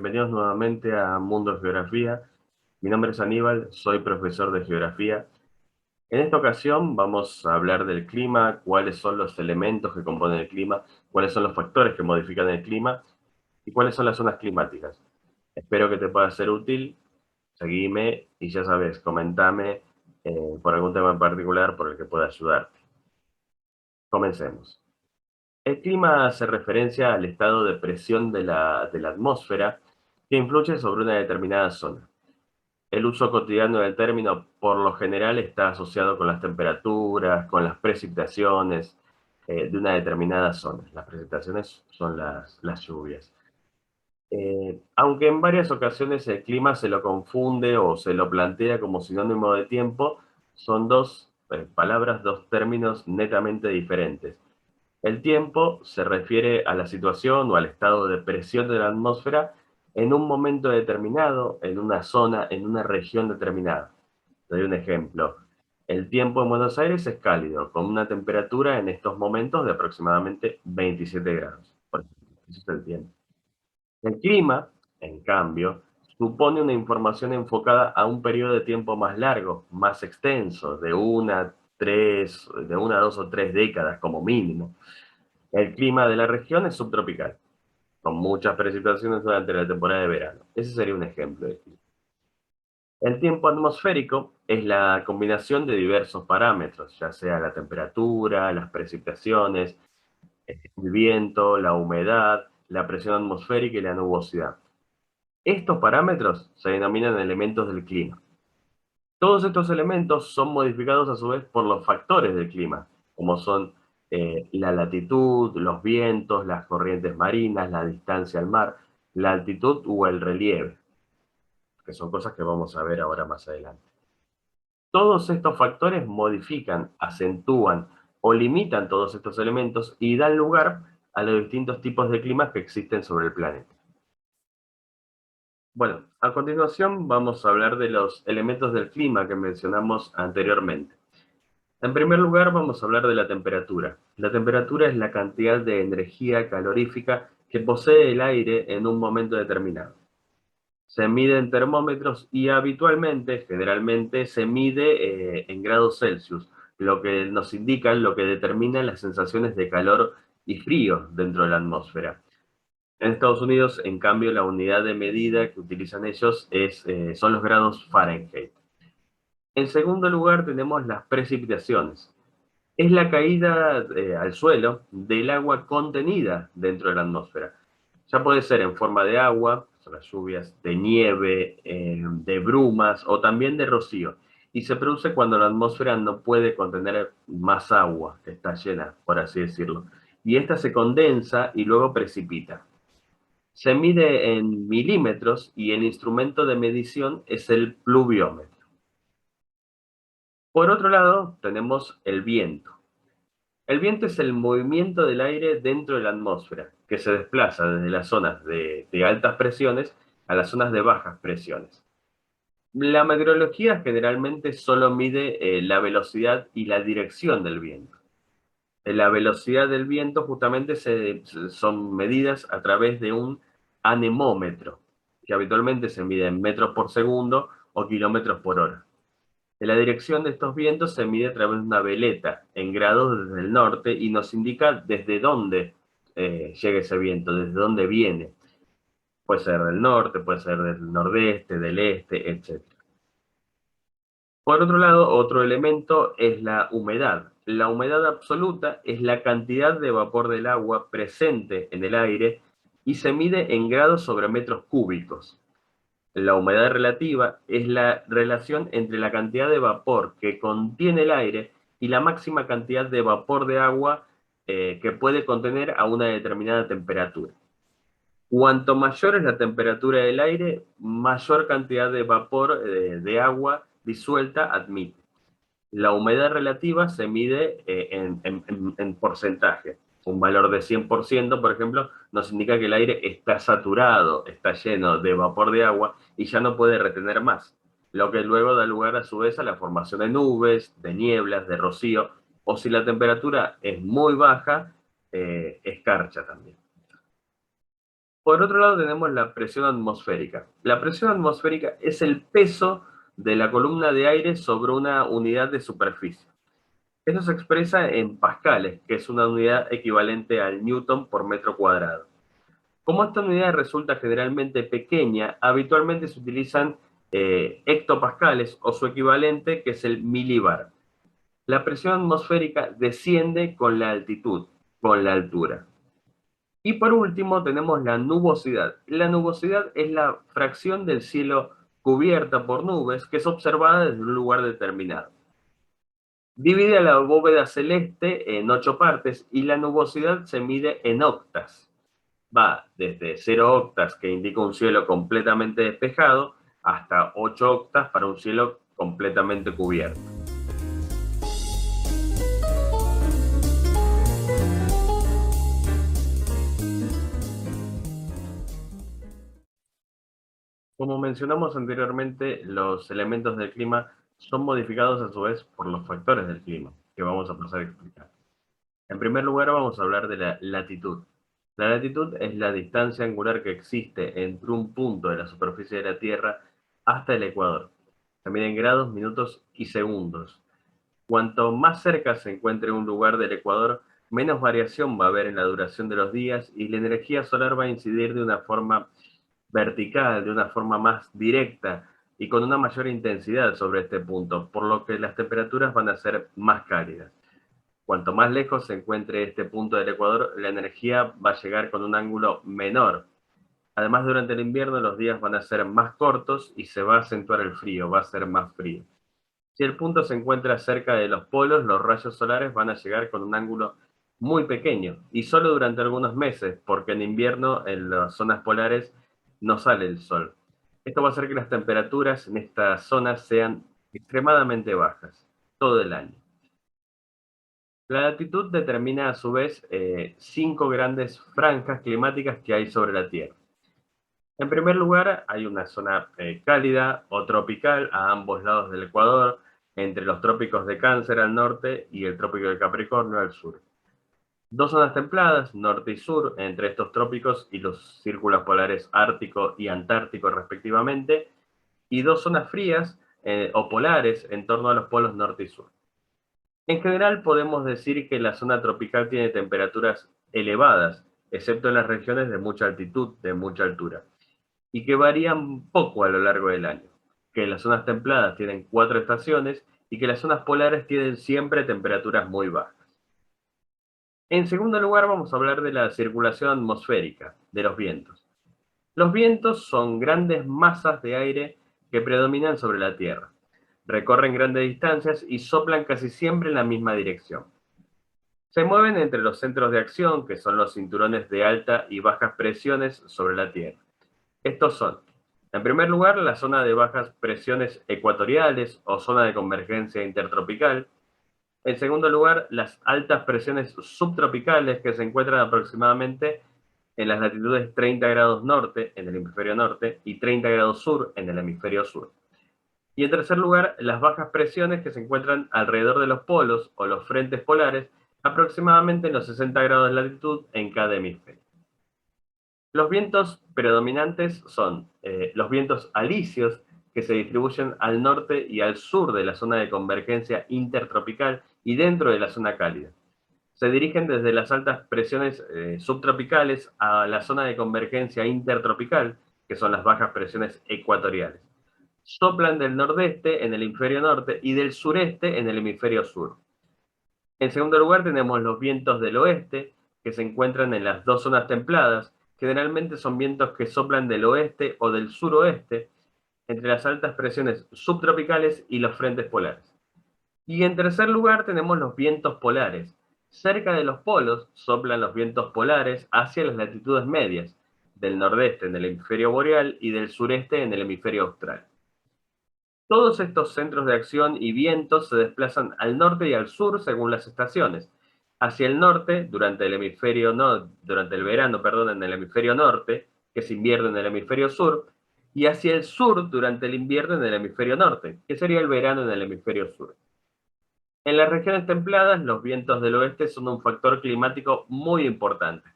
bienvenidos nuevamente a Mundo Geografía. Mi nombre es Aníbal, soy profesor de Geografía. En esta ocasión vamos a hablar del clima, cuáles son los elementos que componen el clima, cuáles son los factores que modifican el clima y cuáles son las zonas climáticas. Espero que te pueda ser útil, seguime y ya sabes, comentame por algún tema en particular por el que pueda ayudarte. Comencemos. El clima hace referencia al estado de presión de la atmósfera que influye sobre una determinada zona. El uso cotidiano del término, por lo general, está asociado con las temperaturas, con las precipitaciones de una determinada zona. Las precipitaciones son las lluvias. Aunque en varias ocasiones el clima se lo confunde o se lo plantea como sinónimo de tiempo, son dos palabras, dos términos netamente diferentes. El tiempo se refiere a la situación o al estado de presión de la atmósfera en un momento determinado, en una zona, en una región determinada. Te doy un ejemplo. El tiempo en Buenos Aires es cálido, con una temperatura en estos momentos de aproximadamente 27 grados. Por ejemplo, eso es el tiempo. El clima, en cambio, supone una información enfocada a un periodo de tiempo más largo, más extenso, de una, dos o tres décadas como mínimo. El clima de la región es subtropical, con muchas precipitaciones durante la temporada de verano. Ese sería un ejemplo de clima. El tiempo atmosférico es la combinación de diversos parámetros, ya sea la temperatura, las precipitaciones, el viento, la humedad, la presión atmosférica y la nubosidad. Estos parámetros se denominan elementos del clima. Todos estos elementos son modificados a su vez por los factores del clima, como son la latitud, los vientos, las corrientes marinas, la distancia al mar, la altitud o el relieve, que son cosas que vamos a ver ahora más adelante. Todos estos factores modifican, acentúan o limitan todos estos elementos y dan lugar a los distintos tipos de climas que existen sobre el planeta. Bueno, a continuación vamos a hablar de los elementos del clima que mencionamos anteriormente. En primer lugar, vamos a hablar de la temperatura. La temperatura es la cantidad de energía calorífica que posee el aire en un momento determinado. Se mide en termómetros y habitualmente, generalmente, se mide en grados Celsius, lo que nos indica, lo que determina las sensaciones de calor y frío dentro de la atmósfera. En Estados Unidos, en cambio, la unidad de medida que utilizan ellos son los grados Fahrenheit. En segundo lugar, tenemos las precipitaciones. Es la caída al suelo del agua contenida dentro de la atmósfera. Ya puede ser en forma de agua, son las lluvias, de nieve, de brumas o también de rocío. Y se produce cuando la atmósfera no puede contener más agua, que está llena, por así decirlo. Y esta se condensa y luego precipita. Se mide en milímetros y el instrumento de medición es el pluviómetro. Por otro lado, tenemos el viento. El viento es el movimiento del aire dentro de la atmósfera, que se desplaza desde las zonas de altas presiones a las zonas de bajas presiones. La meteorología generalmente solo mide la velocidad y la dirección del viento. La velocidad del viento justamente son medidas a través de un anemómetro, que habitualmente se mide en metros por segundo o kilómetros por hora. La dirección de estos vientos se mide a través de una veleta en grados desde el norte y nos indica desde dónde llega ese viento, desde dónde viene. Puede ser del norte, puede ser del nordeste, del este, etc. Por otro lado, otro elemento es la humedad. La humedad absoluta es la cantidad de vapor del agua presente en el aire y se mide en grados sobre metros cúbicos. La humedad relativa es la relación entre la cantidad de vapor que contiene el aire y la máxima cantidad de vapor de agua que puede contener a una determinada temperatura. Cuanto mayor es la temperatura del aire, mayor cantidad de vapor de agua disuelta admite. La humedad relativa se mide en porcentaje. Un valor de 100%, por ejemplo, nos indica que el aire está saturado, está lleno de vapor de agua y ya no puede retener más, lo que luego da lugar a su vez a la formación de nubes, de nieblas, de rocío, o si la temperatura es muy baja, escarcha también. Por otro lado tenemos la presión atmosférica. La presión atmosférica es el peso de la columna de aire sobre una unidad de superficie. Eso se expresa en pascales, que es una unidad equivalente al newton por metro cuadrado. Como esta unidad resulta generalmente pequeña, habitualmente se utilizan hectopascales o su equivalente, que es el milibar. La presión atmosférica desciende con la altitud, con la altura. Y por último tenemos la nubosidad. La nubosidad es la fracción del cielo cubierta por nubes que es observada desde un lugar determinado. Divide a la bóveda celeste en 8 partes y la nubosidad se mide en octas. Va desde 0 octas, que indica un cielo completamente despejado, hasta 8 octas para un cielo completamente cubierto. Como mencionamos anteriormente, los elementos del clima son modificados a su vez por los factores del clima, que vamos a pasar a explicar. En primer lugar, vamos a hablar de la latitud. La latitud es la distancia angular que existe entre un punto de la superficie de la Tierra hasta el ecuador. Se mide en grados, minutos y segundos. Cuanto más cerca se encuentre un lugar del ecuador, menos variación va a haber en la duración de los días y la energía solar va a incidir de una forma vertical, de una forma más directa y con una mayor intensidad sobre este punto, por lo que las temperaturas van a ser más cálidas. Cuanto más lejos se encuentre este punto del ecuador, la energía va a llegar con un ángulo menor. Además, durante el invierno los días van a ser más cortos y se va a acentuar el frío, va a ser más frío. Si el punto se encuentra cerca de los polos, los rayos solares van a llegar con un ángulo muy pequeño y solo durante algunos meses, porque en invierno en las zonas polares no sale el sol. Esto va a hacer que las temperaturas en estas zonas sean extremadamente bajas todo el año. La latitud determina a su vez 5 grandes franjas climáticas que hay sobre la Tierra. En primer lugar, hay una zona cálida o tropical a ambos lados del Ecuador, entre los trópicos de Cáncer al norte y el trópico de Capricornio al sur. Dos zonas templadas, norte y sur, entre estos trópicos y los círculos polares ártico y antártico respectivamente, y dos zonas frías o polares en torno a los polos norte y sur. En general podemos decir que la zona tropical tiene temperaturas elevadas, excepto en las regiones de mucha altitud, de mucha altura, y que varían poco a lo largo del año, que las zonas templadas tienen 4 estaciones y que las zonas polares tienen siempre temperaturas muy bajas. En segundo lugar, vamos a hablar de la circulación atmosférica, de los vientos. Los vientos son grandes masas de aire que predominan sobre la Tierra. Recorren grandes distancias y soplan casi siempre en la misma dirección. Se mueven entre los centros de acción, que son los cinturones de alta y bajas presiones sobre la Tierra. Estos son, en primer lugar, la zona de bajas presiones ecuatoriales o zona de convergencia intertropical. En segundo lugar, las altas presiones subtropicales que se encuentran aproximadamente en las latitudes 30 grados norte en el hemisferio norte y 30 grados sur en el hemisferio sur. Y en tercer lugar, las bajas presiones que se encuentran alrededor de los polos o los frentes polares, aproximadamente en los 60 grados de latitud en cada hemisferio. Los vientos predominantes son los vientos alisios, que se distribuyen al norte y al sur de la zona de convergencia intertropical y dentro de la zona cálida. Se dirigen desde las altas presiones subtropicales a la zona de convergencia intertropical, que son las bajas presiones ecuatoriales. Soplan del nordeste en el hemisferio norte y del sureste en el hemisferio sur. En segundo lugar tenemos los vientos del oeste, que se encuentran en las dos zonas templadas. Generalmente son vientos que soplan del oeste o del suroeste, entre las altas presiones subtropicales y los frentes polares. Y en tercer lugar tenemos los vientos polares. Cerca de los polos soplan los vientos polares hacia las latitudes medias, del nordeste en el hemisferio boreal y del sureste en el hemisferio austral. Todos estos centros de acción y vientos se desplazan al norte y al sur según las estaciones. Hacia el norte, durante el verano, en el hemisferio norte, que es invierno en el hemisferio sur, y hacia el sur durante el invierno en el hemisferio norte, que sería el verano en el hemisferio sur. En las regiones templadas, los vientos del oeste son un factor climático muy importante.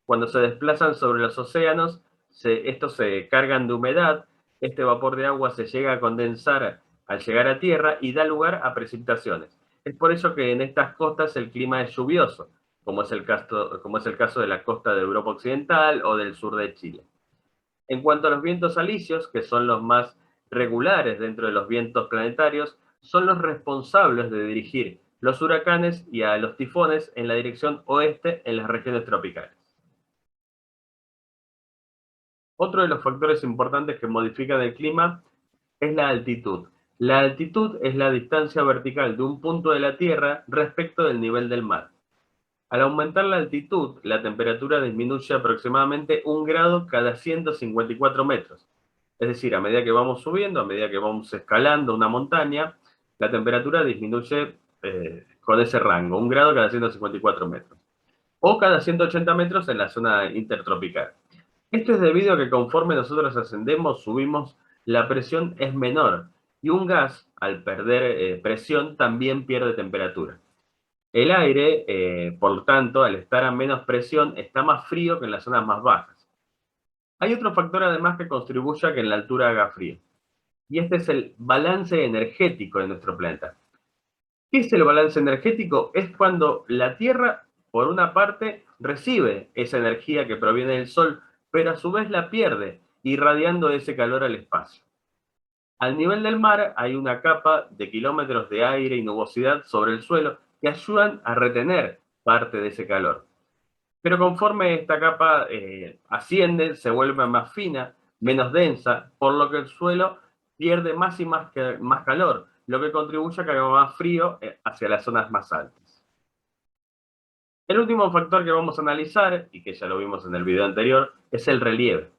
Cuando se desplazan sobre los océanos, estos se cargan de humedad, este vapor de agua se llega a condensar al llegar a tierra y da lugar a precipitaciones. Es por eso que en estas costas el clima es lluvioso, como es el caso de la costa de Europa Occidental o del sur de Chile. En cuanto a los vientos alisios, que son los más regulares dentro de los vientos planetarios, son los responsables de dirigir los huracanes y a los tifones en la dirección oeste en las regiones tropicales. Otro de los factores importantes que modifican el clima es la altitud. La altitud es la distancia vertical de un punto de la Tierra respecto del nivel del mar. Al aumentar la altitud, la temperatura disminuye aproximadamente 1 grado cada 154 metros. Es decir, a medida que vamos subiendo, a medida que vamos escalando una montaña, la temperatura disminuye con ese rango, 1 grado cada 154 metros. O cada 180 metros en la zona intertropical. Esto es debido a que conforme nosotros ascendemos, subimos, la presión es menor y un gas, al perder presión, también pierde temperatura. El aire, por lo tanto, al estar a menos presión, está más frío que en las zonas más bajas. Hay otro factor además que contribuye a que en la altura haga frío, y este es el balance energético de nuestro planeta. ¿Qué es el balance energético? Es cuando la Tierra, por una parte, recibe esa energía que proviene del Sol, pero a su vez la pierde, irradiando ese calor al espacio. Al nivel del mar hay una capa de kilómetros de aire y nubosidad sobre el suelo que ayudan a retener parte de ese calor. Pero conforme esta capa asciende, se vuelve más fina, menos densa, por lo que el suelo pierde más y más calor, lo que contribuye a que haga más frío hacia las zonas más altas. El último factor que vamos a analizar, y que ya lo vimos en el video anterior, es el relieve.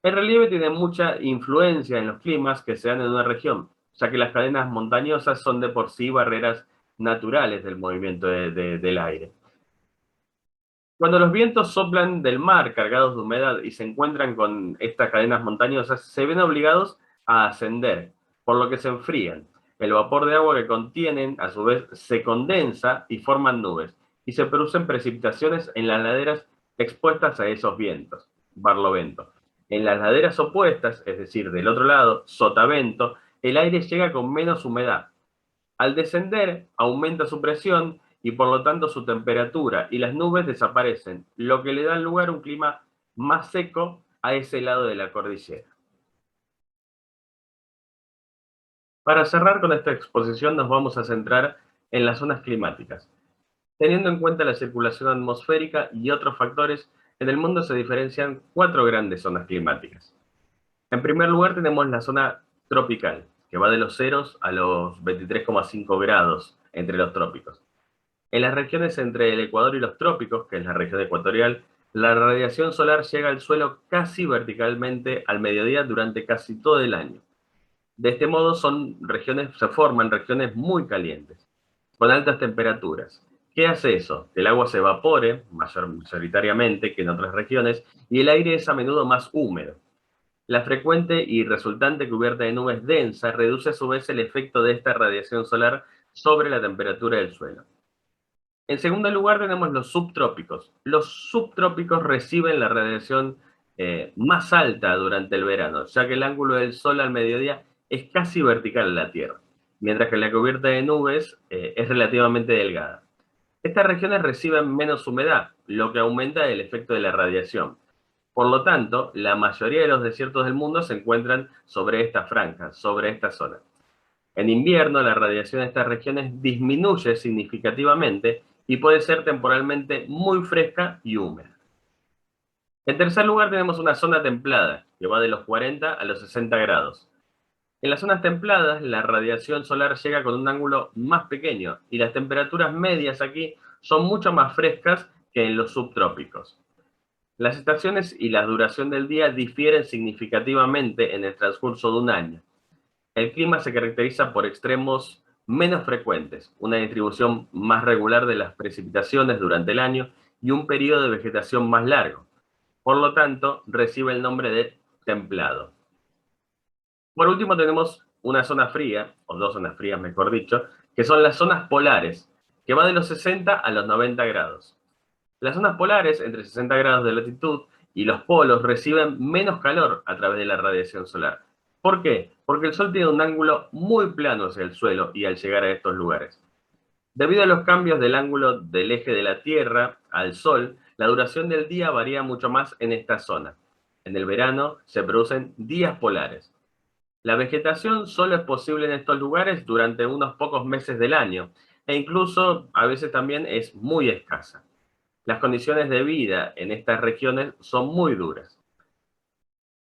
El relieve tiene mucha influencia en los climas que se dan en una región, ya que las cadenas montañosas son de por sí barreras naturales del movimiento del aire. Cuando los vientos soplan del mar cargados de humedad y se encuentran con estas cadenas montañosas, se ven obligados a ascender, por lo que se enfrían. El vapor de agua que contienen, a su vez, se condensa y forman nubes, y se producen precipitaciones en las laderas expuestas a esos vientos, barlovento. En las laderas opuestas, es decir, del otro lado, sotavento, el aire llega con menos humedad. Al descender, aumenta su presión y por lo tanto su temperatura y las nubes desaparecen, lo que le da lugar a un clima más seco a ese lado de la cordillera. Para cerrar con esta exposición nos vamos a centrar en las zonas climáticas. Teniendo en cuenta la circulación atmosférica y otros factores, en el mundo se diferencian 4 grandes zonas climáticas. En primer lugar tenemos la zona tropical, que va de los ceros a los 23,5 grados entre los trópicos. En las regiones entre el Ecuador y los trópicos, que es la región ecuatorial, la radiación solar llega al suelo casi verticalmente al mediodía durante casi todo el año. De este modo se forman regiones muy calientes, con altas temperaturas. ¿Qué hace eso? Que el agua se evapore, mayoritariamente que en otras regiones, y el aire es a menudo más húmedo. La frecuente y resultante cubierta de nubes densa reduce a su vez el efecto de esta radiación solar sobre la temperatura del suelo. En segundo lugar tenemos los subtrópicos. Los subtrópicos reciben la radiación más alta durante el verano, ya que el ángulo del sol al mediodía es casi vertical a la Tierra, mientras que la cubierta de nubes es relativamente delgada. Estas regiones reciben menos humedad, lo que aumenta el efecto de la radiación. Por lo tanto, la mayoría de los desiertos del mundo se encuentran sobre esta franja, sobre esta zona. En invierno, la radiación de estas regiones disminuye significativamente y puede ser temporalmente muy fresca y húmeda. En tercer lugar, tenemos una zona templada, que va de los 40 a los 60 grados. En las zonas templadas, la radiación solar llega con un ángulo más pequeño y las temperaturas medias aquí son mucho más frescas que en los subtrópicos. Las estaciones y la duración del día difieren significativamente en el transcurso de un año. El clima se caracteriza por extremos menos frecuentes, una distribución más regular de las precipitaciones durante el año y un periodo de vegetación más largo. Por lo tanto, recibe el nombre de templado. Por último, tenemos una zona fría, o dos zonas frías mejor dicho, que son las zonas polares, que va de los 60 a los 90 grados. Las zonas polares, entre 60 grados de latitud, y los polos reciben menos calor a través de la radiación solar. ¿Por qué? Porque el Sol tiene un ángulo muy plano hacia el suelo y al llegar a estos lugares. Debido a los cambios del ángulo del eje de la Tierra al Sol, la duración del día varía mucho más en esta zona. En el verano se producen días polares. La vegetación solo es posible en estos lugares durante unos pocos meses del año e incluso a veces también es muy escasa. Las condiciones de vida en estas regiones son muy duras.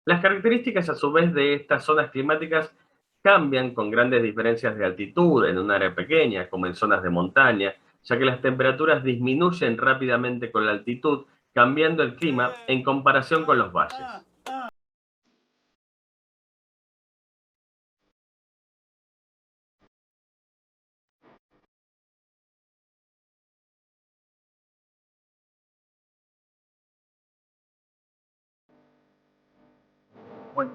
Las características a su vez de estas zonas climáticas cambian con grandes diferencias de altitud en un área pequeña, como en zonas de montaña, ya que las temperaturas disminuyen rápidamente con la altitud, cambiando el clima en comparación con los valles. Bueno,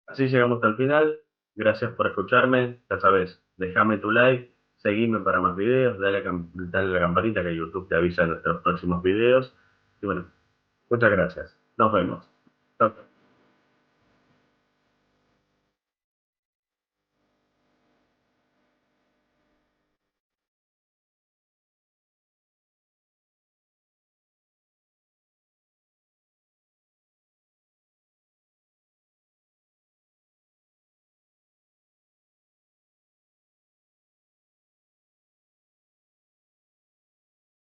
así llegamos al final. Gracias por escucharme. Ya sabes, déjame tu like, seguime para más videos, dale a la campanita que YouTube te avisa de nuestros próximos videos. Y bueno, muchas gracias. Nos vemos. Chao.